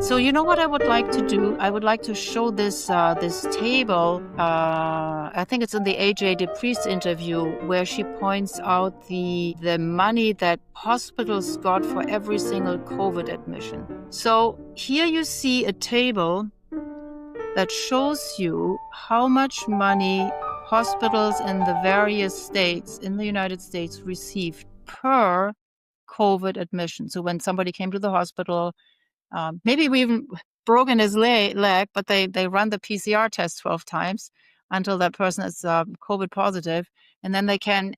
So you know what I would like to do? I would like to show this table. I think it's in the AJ DePriest interview where she points out the money that hospitals got for every single COVID admission. So here you see a table that shows you how much money hospitals in the various states in the United States received per COVID admission. So when somebody came to the hospital, maybe we even broken his leg, but they run the PCR test 12 times until that person is COVID positive, and then they can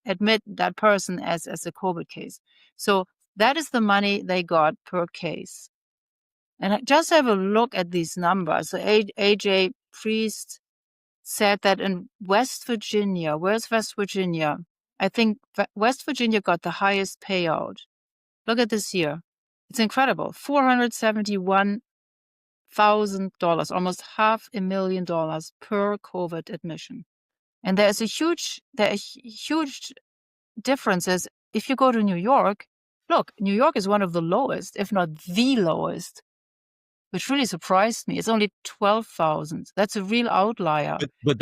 admit that person as a COVID case. So that is the money they got per case. And just have a look at these numbers. So AJ DePriest said that in West Virginia, where's West Virginia? I think West Virginia got the highest payout. Look at this here. It's incredible. $471,000, almost $500,000 per COVID admission. And there are huge differences. If you go to New York, look, New York is one of the lowest, if not the lowest, which really surprised me. It's only 12,000. That's a real outlier. But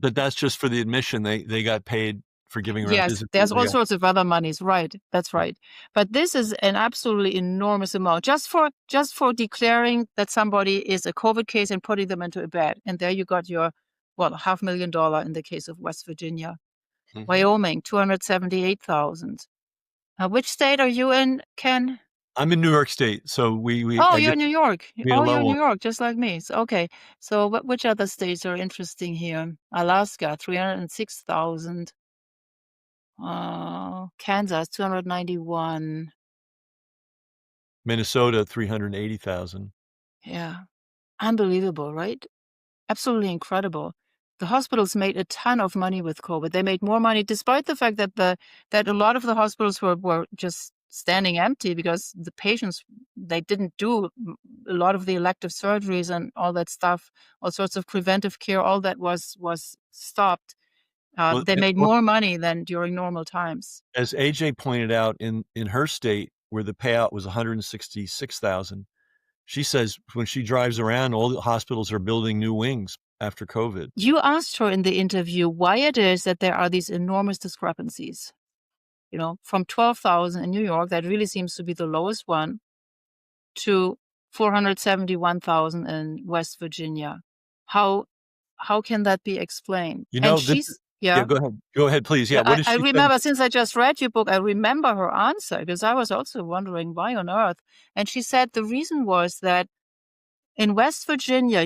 that's just for the admission. They got paid for giving around. Yes, there's all sorts of other monies, right? That's right. But this is an absolutely enormous amount just for declaring that somebody is a COVID case and putting them into a bed. And there you got your $500,000 in the case of West Virginia. Mm-hmm. Wyoming, 278,000. Which state are you in, Ken? I'm in New York State, so we. You're in New York. You're in New York, just like me. So, okay. So, which other states are interesting here? Alaska, 306,000. Kansas, 291. Minnesota, 380,000. Yeah, unbelievable, right? Absolutely incredible. The hospitals made a ton of money with COVID. They made more money, despite the fact that that a lot of the hospitals were just standing empty because the patients, they didn't do a lot of the elective surgeries and all that stuff, all sorts of preventive care, all that was stopped. They made more money than during normal times. As AJ pointed out, in her state, where the payout was $166,000, she says when she drives around, all the hospitals are building new wings after COVID. You asked her in the interview why it is that there are these enormous discrepancies. From 12,000 in New York, that really seems to be the lowest one, to 471,000 in West Virginia. How can that be explained? Yeah, go ahead, please. Yeah, I remember, since I just read your book, I remember her answer, because I was also wondering why on earth. And she said the reason was that in West Virginia,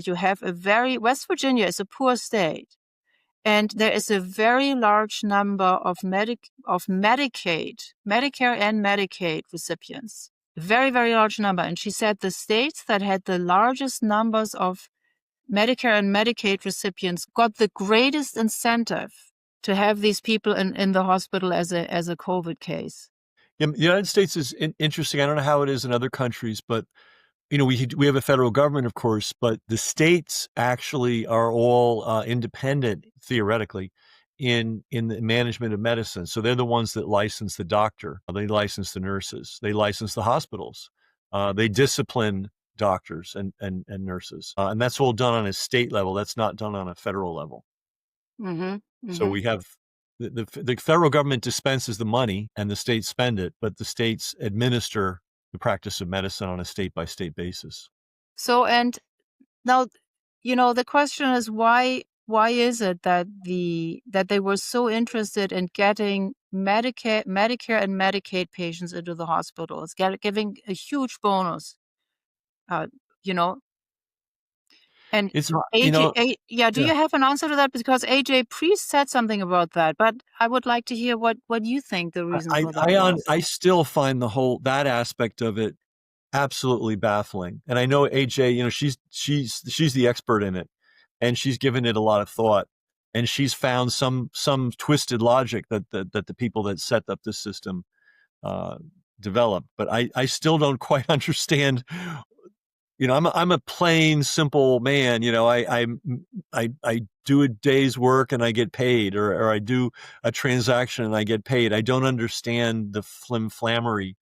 West Virginia is a poor state. And there is a very large number of Medicaid, Medicare and Medicaid recipients. A very, very large number. And she said the states that had the largest numbers of Medicare and Medicaid recipients got the greatest incentive to have these people in the hospital as a COVID case. Yeah, the United States is interesting. I don't know how it is in other countries, but we have a federal government, of course, but the states actually are all independent, theoretically, in the management of medicine. So they're the ones that license the doctor. They license the nurses. They license the hospitals. They discipline doctors and nurses. And that's all done on a state level. That's not done on a federal level. Mm-hmm. Mm-hmm. So we have the federal government dispenses the money and the states spend it, but the states administer the practice of medicine on a state-by-state basis. So, and now, the question is why is it that they were so interested in getting Medicare and Medicaid patients into the hospitals, giving a huge bonus, And it's AJ, do you have an answer to that? Because AJ DePriest said something about that, but I would like to hear what you think the reason for that was. I still find that aspect of it absolutely baffling. And I know AJ, she's the expert in it, and she's given it a lot of thought, and she's found some twisted logic that the people that set up this system developed. But I still don't quite understand. I'm a plain, simple man. I do a day's work and I get paid, or I do a transaction and I get paid. I don't understand the flimflammery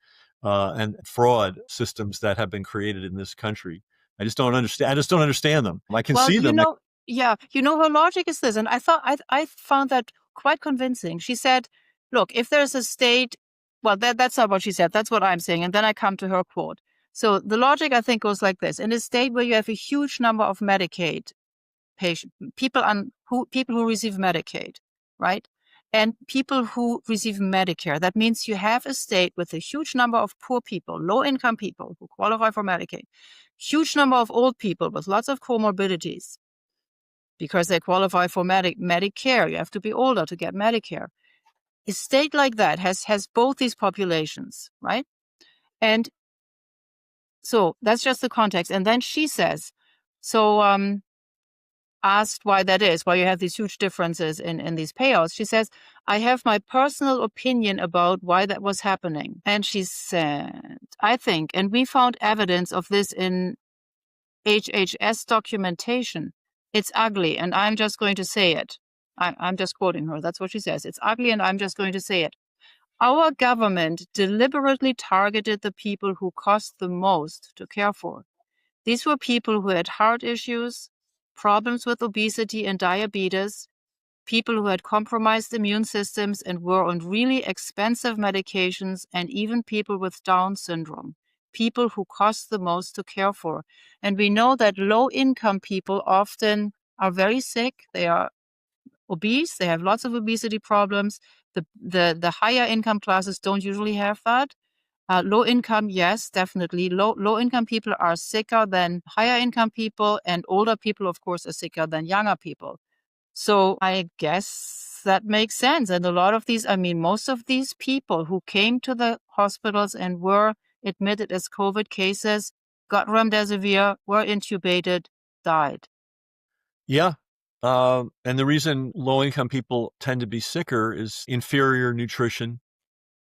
and fraud systems that have been created in this country. I just don't understand them. I can see them. Yeah, her logic is this, and I found that quite convincing. She said, look, if there's a state, well, that's not what she said. That's what I'm saying. And then I come to her quote. So the logic, I think, goes like this. In a state where you have a huge number of Medicaid patient people who receive Medicaid, right? And people who receive Medicare. That means you have a state with a huge number of poor people, low-income people who qualify for Medicaid, huge number of old people with lots of comorbidities because they qualify for Medicare. You have to be older to get Medicare. A state like that has both these populations, right? And so that's just the context. And then she says, asked why that is, why you have these huge differences in these payouts. She says, I have my personal opinion about why that was happening. And she said, I think, and we found evidence of this in HHS documentation, it's ugly, and I'm just going to say it. I'm just quoting her. That's what she says. It's ugly, and I'm just going to say it. Our government deliberately targeted the people who cost the most to care for. These were people who had heart issues, problems with obesity and diabetes, people who had compromised immune systems and were on really expensive medications, and even people with Down syndrome, people who cost the most to care for. And we know that low-income people often are very sick. They are obese. They have lots of obesity problems. The higher income classes don't usually have that. Low income, yes, definitely. Low income people are sicker than higher income people, and older people, of course, are sicker than younger people. So I guess that makes sense. And a lot of these, most of these people who came to the hospitals and were admitted as COVID cases, got remdesivir, were intubated, died. Yeah. And the reason low-income people tend to be sicker is inferior nutrition.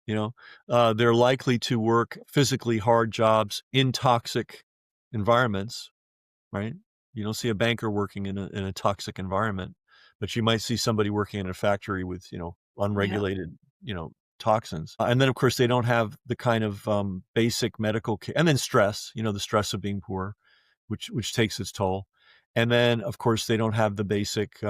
They're likely to work physically hard jobs in toxic environments, right? You don't see a banker working in a toxic environment, but you might see somebody working in a factory with, unregulated, toxins. And then, of course, they don't have the kind of basic medical care. And then stress, the stress of being poor, which takes its toll. And then, of course, they don't have the basic,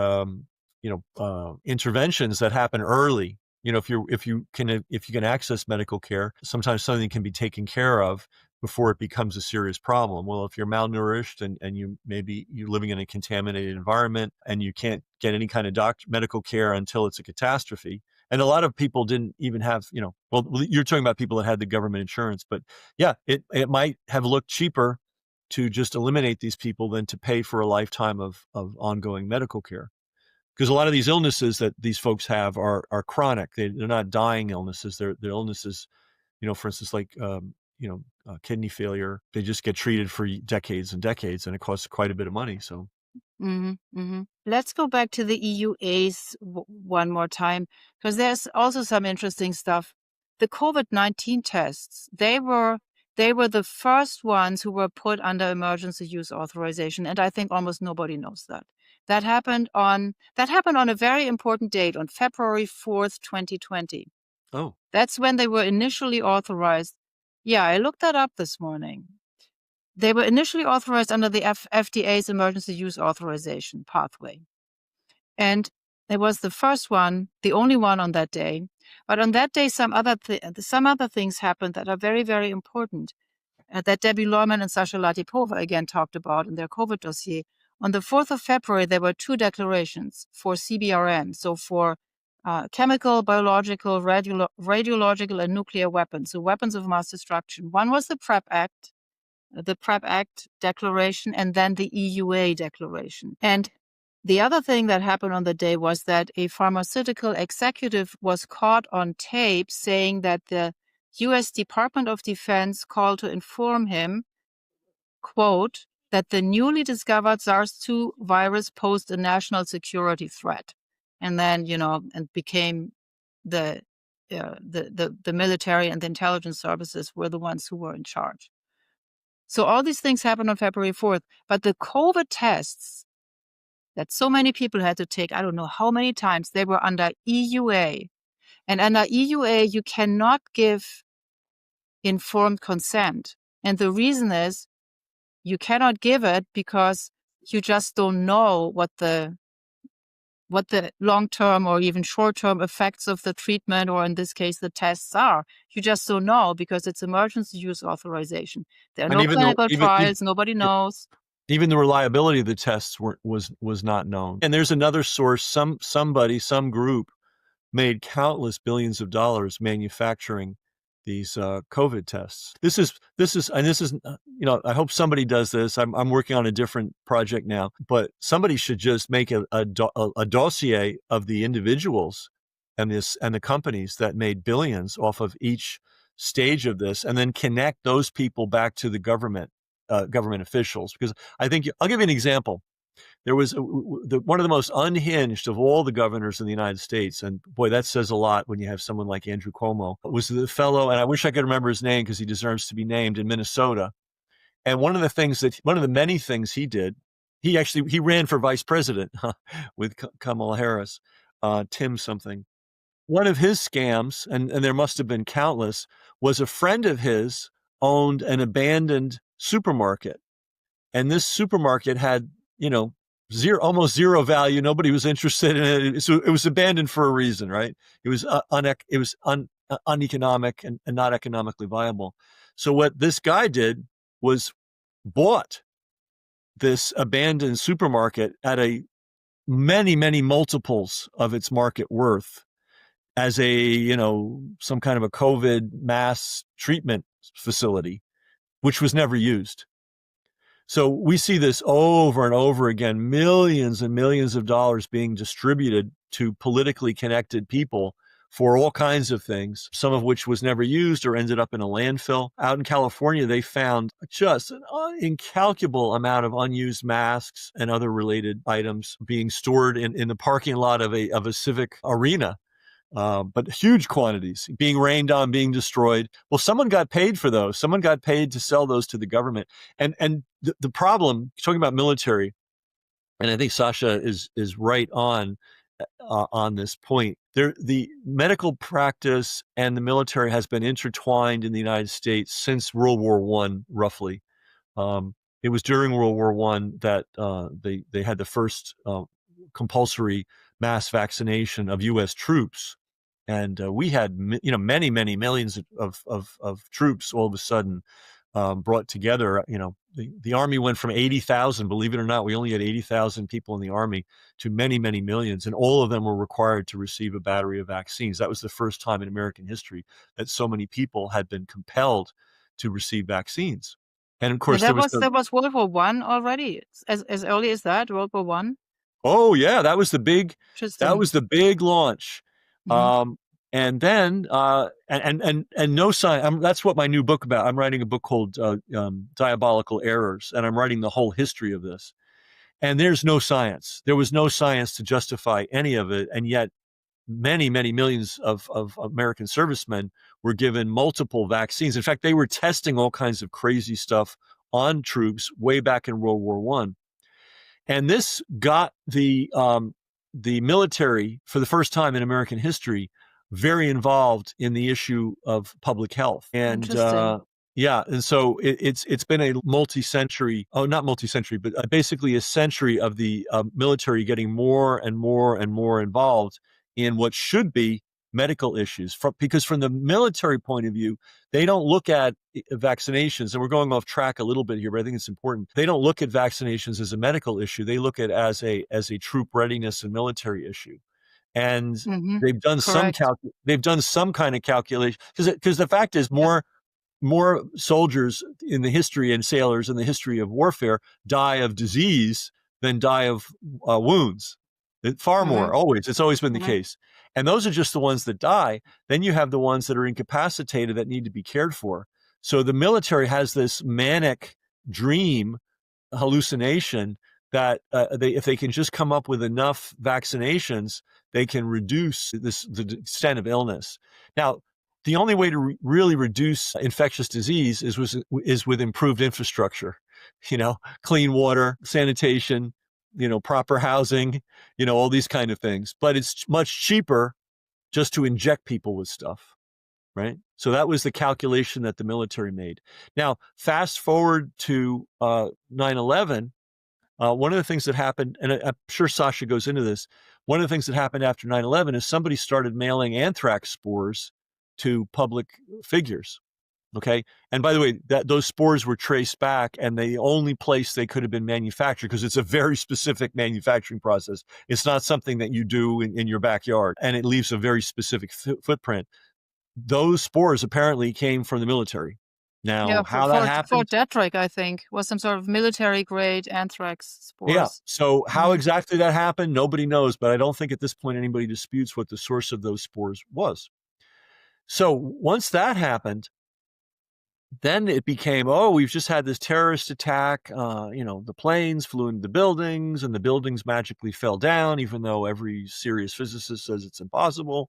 interventions that happen early. If you can access medical care, sometimes something can be taken care of before it becomes a serious problem. Well, if you're malnourished and you're living in a contaminated environment and you can't get any kind of medical care until it's a catastrophe. And a lot of people didn't even have, well, you're talking about people that had the government insurance, but yeah, it might have looked cheaper to just eliminate these people than to pay for a lifetime of ongoing medical care. Because a lot of these illnesses that these folks have are chronic. They're not dying illnesses. They're illnesses, for instance, like, kidney failure. They just get treated for decades and decades, and it costs quite a bit of money. So. Let's go back to the EUAs one more time, because there's also some interesting stuff. The COVID-19 tests, they were the first ones who were put under emergency use authorization, and I think almost nobody knows that. That happened on a very important date, on February 4th, 2020. Oh. That's when they were initially authorized. Yeah, I looked that up this morning. They were initially authorized under the FDA's emergency use authorization pathway. And it was the first one, the only one on that day. But on that day, some other things happened that are very, very important, that Debbie Leumann and Sasha Latypova again talked about in their COVID dossier. On the 4th of February, there were two declarations for CBRN, so for chemical, biological, radiological, and nuclear weapons, so weapons of mass destruction. One was the PrEP Act declaration, and then the EUA declaration. And the other thing that happened on the day was that a pharmaceutical executive was caught on tape saying that the U.S. Department of Defense called to inform him, quote, that the newly discovered SARS-2 virus posed a national security threat. And then, and became the military and the intelligence services were the ones who were in charge. So all these things happened on February 4th, but the COVID tests that so many people had to take, I don't know how many times, they were under EUA. And under EUA, you cannot give informed consent. And the reason is you cannot give it because you just don't know what the long-term or even short-term effects of the treatment, or in this case, the tests are. You just don't know because it's emergency use authorization. There are And no clinical trials. Nobody knows. Even the reliability of the tests was not known. And there's another source. Some group made countless billions of dollars manufacturing these COVID tests. This is, I hope somebody does this. I'm working on a different project now, but somebody should just make a dossier of the individuals and the companies that made billions off of each stage of this, and then connect those people back to the government officials. Because I think I'll give you an example. There was one of the most unhinged of all the governors in the United States, and boy, that says a lot when you have someone like Andrew Cuomo, was the fellow, and I wish I could remember his name because he deserves to be named, in Minnesota. And one of the many things he did, he ran for vice president with Kamala Harris, Tim something. One of his scams, and there must have been countless, was a friend of his owned an abandoned supermarket. And this supermarket had, almost zero value. Nobody was interested in it. So it was abandoned for a reason, right? It was uneconomic and not economically viable. So what this guy did was bought this abandoned supermarket at many, many multiples of its market worth as some kind of a COVID mass treatment facility, which was never used. So we see this over and over again, millions and millions of dollars being distributed to politically connected people for all kinds of things, some of which was never used or ended up in a landfill. Out in California, they found just an incalculable amount of unused masks and other related items being stored in the parking lot of a civic arena. But huge quantities being rained on, being destroyed. Well, someone got paid for those. Someone got paid to sell those to the government. And the problem, talking about military, and I think Sasha is right on this point. The medical practice and the military has been intertwined in the United States since World War I, roughly. It was during World War I that they had the first compulsory mass vaccination of U.S. troops. And we had, many, many millions of troops all of a sudden brought together. The Army went from 80,000, believe it or not, we only had 80,000 people in the Army, to many, many millions. And all of them were required to receive a battery of vaccines. That was the first time in American history that so many people had been compelled to receive vaccines. And of course, there was World War I already, as early as that, World War I. Oh yeah, that was the big launch. Mm-hmm. And then and no sign. That's what my new book about. I'm writing a book called Diabolical Errors, and I'm writing the whole history of this. And there's no science. There was no science to justify any of it, and yet many, many millions of American servicemen were given multiple vaccines. In fact, they were testing all kinds of crazy stuff on troops way back in World War I. And this got the military, for the first time in American history, very involved in the issue of public health. And and so it's been a but basically a century of the military getting more and more and more involved in what should be medical issues, because from the military point of view, they don't look at vaccinations, and we're going off track a little bit here, but I think it's important. They don't look at vaccinations as a medical issue. They look at it as a troop readiness and military issue. And they've done some kind of calculation, because the fact is more soldiers in the history and sailors in the history of warfare die of disease than die of wounds. Far more, always. It's always been the case. And those are just the ones that die. Then you have the ones that are incapacitated that need to be cared for. So the military has this manic dream hallucination that if they can just come up with enough vaccinations, they can reduce the extent of illness. Now, the only way to really reduce infectious disease is with improved infrastructure, clean water, sanitation, proper housing, all these kind of things. But it's much cheaper just to inject people with stuff. right? So that was the calculation that the military made. Now, fast forward to 9/11. One of the things that happened, and I'm sure Sasha goes into this, one of the things that happened after 9/11 is somebody started mailing anthrax spores to public figures. Okay. And by the way, those spores were traced back, and the only place they could have been manufactured, because it's a very specific manufacturing process. It's not something that you do in your backyard, and it leaves a very specific footprint. Those spores apparently came from the military. Now, Yeah, how that happened? Detrick, I think, was some sort of military grade anthrax Yeah. spores. So how exactly that happened, nobody knows, but I don't think at this point anybody disputes what the source of those spores was. So once that happened, then it became, oh, we've just had this terrorist attack. The planes flew into the buildings, and the buildings magically fell down, even though every serious physicist says it's impossible.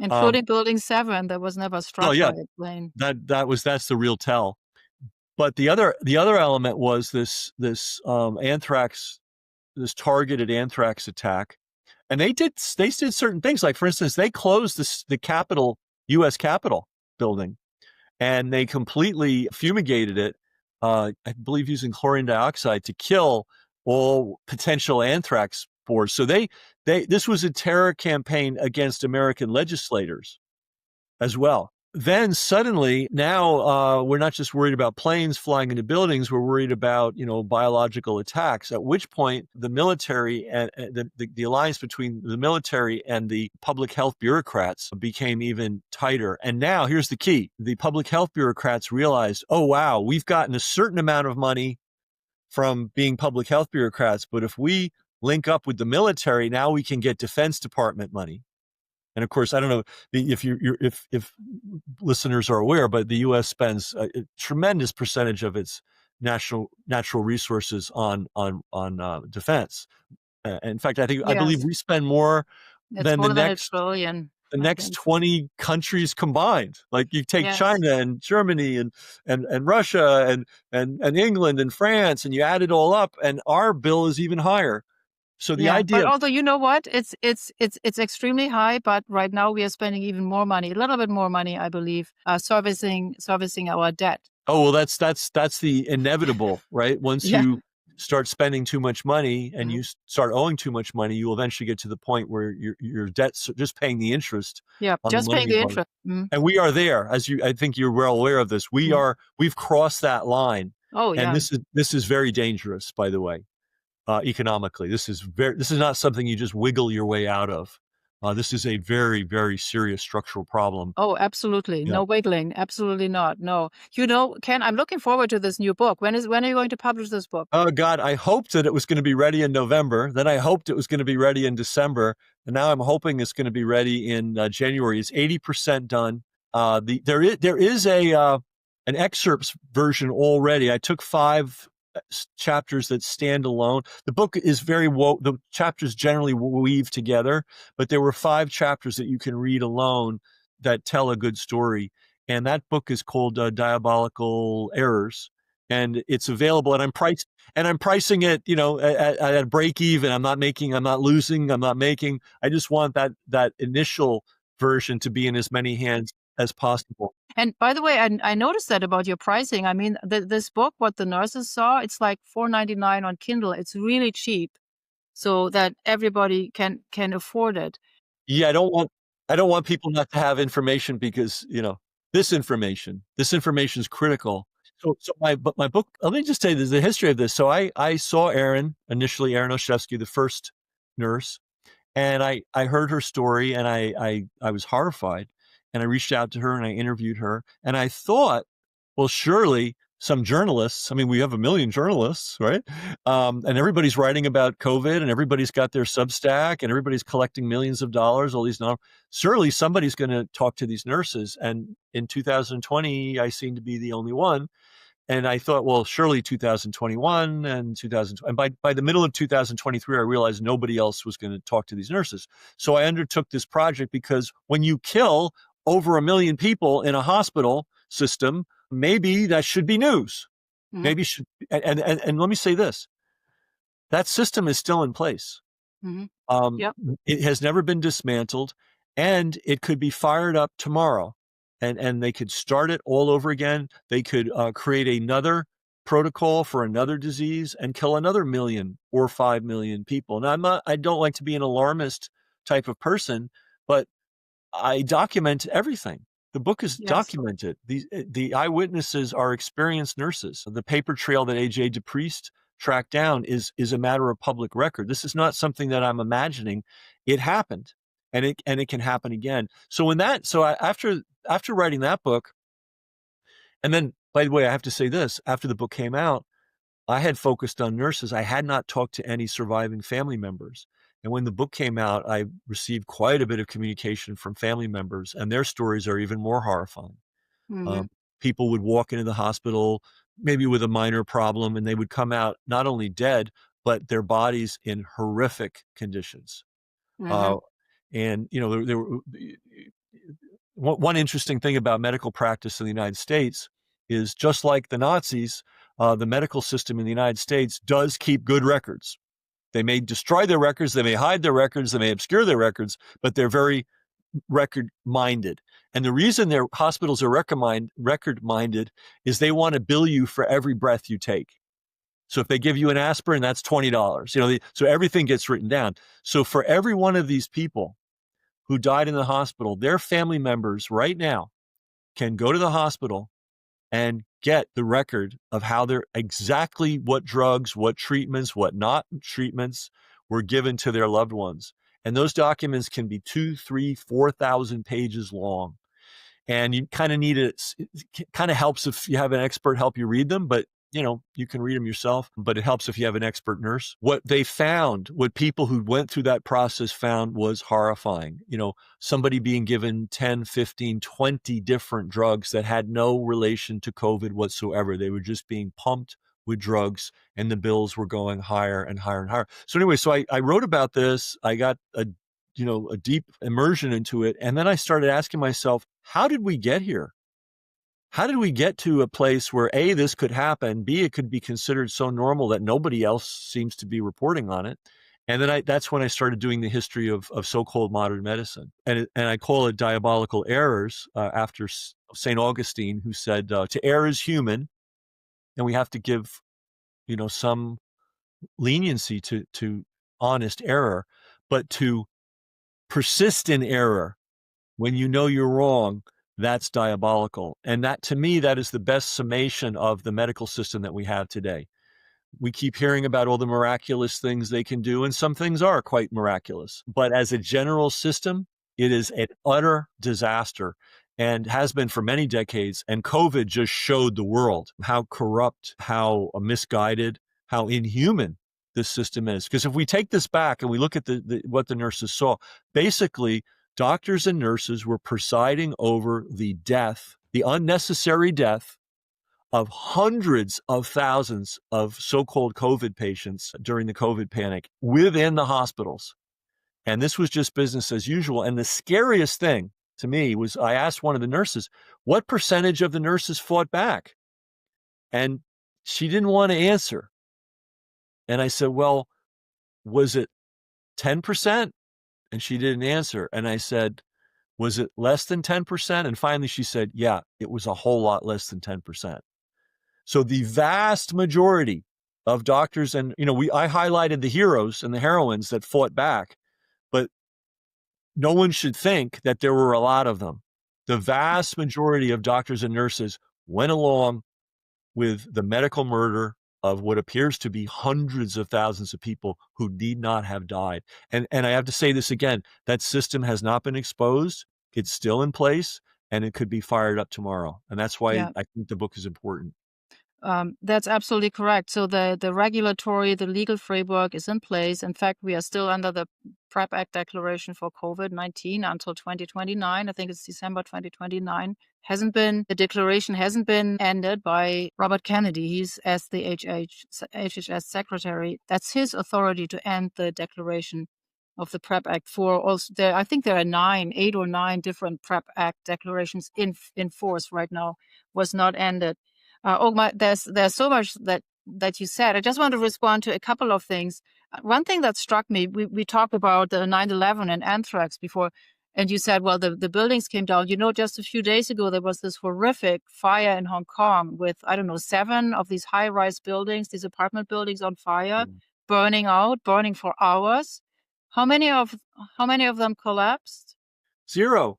Including Building 7 that was never Oh struck yeah, by a plane. that's the real tell. But the other element was this anthrax, this targeted anthrax attack, and they did certain things. Like, for instance, they closed the Capitol, U.S. Capitol building, and they completely fumigated it, I believe using chlorine dioxide, to kill all potential anthrax spores. So this was a terror campaign against American legislators as well. Then suddenly, now we're not just worried about planes flying into buildings, we're worried about, biological attacks, at which point the military and the alliance between the military and the public health bureaucrats became even tighter. And now here's the key. The public health bureaucrats realized, oh, wow, we've gotten a certain amount of money from being public health bureaucrats, but if we link up with the military, now we can get Defense Department money. And of course, I don't know if listeners are aware, but the U.S. spends a tremendous percentage of its natural resources on defense. In fact, I believe Yes. we spend more It's than more than $1 trillion, the I next think. 20 countries combined. Like, you take Yes. China and Germany and Russia and England and France, and you add it all up, and our bill is even higher. So the idea But of, although, you know what? It's extremely high, but right now we are spending even more money, a little bit more money, I believe, servicing our debt. oh, well, that's the inevitable, right? Once Yeah. you start spending too much money and Mhm. you start owing too much money, you will eventually get to the point where your debt's just paying the interest Yeah, on the just money paying you the borrowed. interest. Mhm. And we are there, I think you're well aware of this. Mhm. We've crossed that line, Oh, and yeah. this is very dangerous, by the way. Economically, this is not something you just wiggle your way out of. This is a very, very serious structural problem. Oh, absolutely. Yeah. No wiggling. Absolutely not. No. Ken, I'm looking forward to this new book. When are you going to publish this book? Oh God, I hoped that it was going to be ready in November. Then I hoped it was going to be ready in December, and now I'm hoping it's going to be ready in January. It's 80% done. There is an excerpts version already. I took 5 chapters that stand alone. The book is the chapters generally weave together, but there were 5 chapters that you can read alone that tell a good story. And that book is called Diabolical Errors, and it's available. And I'm pricing it, at break even. I'm not losing. I'm not making. I just want that initial version to be in as many hands as possible. And by the way, I noticed that about your pricing. I mean, this book, What the Nurses Saw, it's like $4.99 on Kindle. It's really cheap, so that everybody can afford it. Yeah, I don't want people not to have information, because this information is critical. So my book. Let me just tell you the history of this. So I saw Erin Olszewski, the first nurse, and I heard her story, and I was horrified, and I reached out to her and I interviewed her, and I thought, well, surely some journalists, I mean, we have a million journalists, right? And everybody's writing about COVID, and everybody's got their Substack, and everybody's collecting millions of dollars, all these surely somebody's going to talk to these nurses. And in 2020, I seem to be the only one. And I thought, well, surely 2021 and 2000, and by the middle of 2023, I realized nobody else was going to talk to these nurses. So I undertook this project, because when you kill over 1 million people in a hospital system, maybe that should be news. Mhm. Maybe should, and let me say this: that system is still in place. Mhm. Um, Yep. it has never been dismantled, and it could be fired up tomorrow. and they could start it all over again. They could create another protocol for another disease and kill another million or 5 million people. Now, I don't like to be an alarmist type of person, but I document everything. The book is documented. The eyewitnesses are experienced nurses. The paper trail that AJ DePriest tracked down is a matter of public record. This is not something that I'm imagining. It happened, and it can happen again. So after writing that book, and then, by the way, I have to say this: after the book came out, I had focused on nurses. I had not talked to any surviving family members. And when the book came out, I received quite a bit of communication from family members, and their stories are even more horrifying. Mm-hmm. People would walk into the hospital, maybe with a minor problem, and they would come out not only dead, but their bodies in horrific conditions. Mm-hmm. And, there were one interesting thing about medical practice in the United States is, just like the Nazis, the medical system in the United States does keep good records. They may destroy their records, they may hide their records, they may obscure their records, but they're very record-minded. And the reason their hospitals are record-minded is they want to bill you for every breath you take. So if they give you an aspirin, that's $20. So everything gets written down. So for every one of these people who died in the hospital, their family members right now can go to the hospital and get the record of how they're exactly what drugs, what treatments, what not treatments were given to their loved ones. And those documents can be 2, 3, 4,000 pages long. And you kind of need it kind of helps if you have an expert help you read them, but you can read them yourself, but it helps if you have an expert nurse. What they found, what people who went through that process found, was horrifying. Somebody being given 10, 15, 20 different drugs that had no relation to COVID whatsoever. They were just being pumped with drugs, and the bills were going higher and higher and higher. So anyway, so I wrote about this. I got a deep immersion into it. And then I started asking myself, how did we get here? How did we get to a place where A, this could happen, B, it could be considered so normal that nobody else seems to be reporting on it? And then that's when I started doing the history of so-called modern medicine. And I call it diabolical errors, after St. Augustine, who said, to err is human, and we have to give, some leniency to honest error, but to persist in error when you know you're wrong, that's diabolical. And that, to me, that is the best summation of the medical system that we have today. We keep hearing about all the miraculous things they can do, and some things are quite miraculous. But as a general system, it is an utter disaster, and has been for many decades. And COVID just showed the world how corrupt, how misguided, how inhuman this system is. Because if we take this back and we look at what the nurses saw, basically, doctors and nurses were presiding over the unnecessary death of hundreds of thousands of so-called COVID patients during the COVID panic within the hospitals. And this was just business as usual. And the scariest thing to me was, I asked one of the nurses, what percentage of the nurses fought back? And she didn't want to answer. And I said, well, was it 10%? And she didn't answer. And I said, was it less than 10%? And finally she said, yeah, it was a whole lot less than 10%. So the vast majority of doctors, and I highlighted the heroes and the heroines that fought back, but no one should think that there were a lot of them. The vast majority of doctors and nurses went along with the medical murder of what appears to be hundreds of thousands of people who need not have died. And I have to say this again, that system has not been exposed. It's still in place, and it could be fired up tomorrow. And that's why I think the book is important. That's absolutely correct. So the the legal framework is in place. In fact, we are still under the PrEP Act declaration for COVID-19 until 2029. I think it's December 2029. The declaration hasn't been ended by Robert Kennedy. He's, as the HHS secretary, that's his authority to end the declaration of the PrEP Act. I think there are 8 or 9 different PrEP Act declarations in force right now, was not ended. There's so much that you said. I just want to respond to a couple of things. One thing that struck me, we talked about the 9/11 and anthrax before. And you said, well, the buildings came down. Just a few days ago, there was this horrific fire in Hong Kong with, I don't know, 7 of these high-rise buildings, these apartment buildings on fire, burning for hours. How many of them collapsed? 0.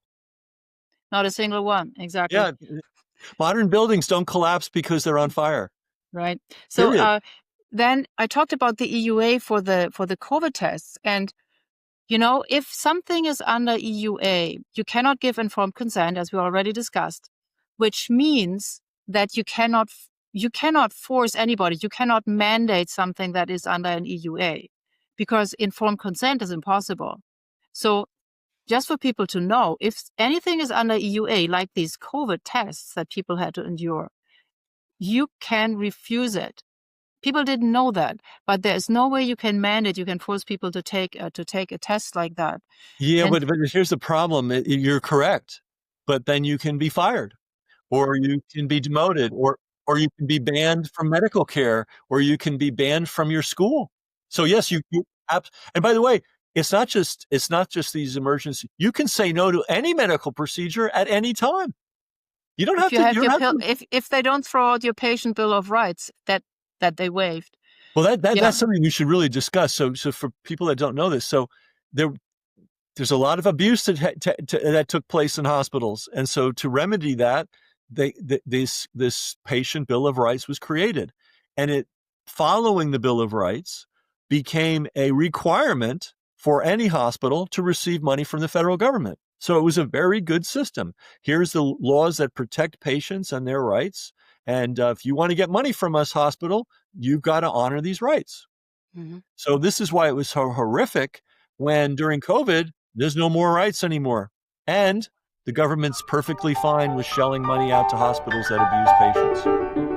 Not a single one. Exactly. Yeah. Modern buildings don't collapse because they're on fire. Right. So then I talked about the EUA for the COVID tests. And, if something is under EUA, you cannot give informed consent, as we already discussed, which means that you cannot force anybody. You cannot mandate something that is under an EUA, because informed consent is impossible. So just for people to know, if anything is under EUA, like these COVID tests that people had to endure, you can refuse it. People didn't know that, but there is no way you can mandate. You can force people to take a test like that. Yeah, but here's the problem. You're correct, but then you can be fired, or you can be demoted, or you can be banned from medical care, or you can be banned from your school. So yes, and by the way, it's not just these emergencies. You can say no to any medical procedure at any time. You don't have to. If they don't throw out your patient bill of rights that they waived. Well, that's something we should really discuss. So for people that don't know this, so there's a lot of abuse that took place in hospitals, and so to remedy that, this patient bill of rights was created, and following the bill of rights became a requirement for any hospital to receive money from the federal government. So it was a very good system. Here's the laws that protect patients and their rights. And if you want to get money from us, hospital, you've got to honor these rights. Mm-hmm. So this is why it was so horrific when during COVID, there's no more rights anymore. And the government's perfectly fine with shelling money out to hospitals that abuse patients.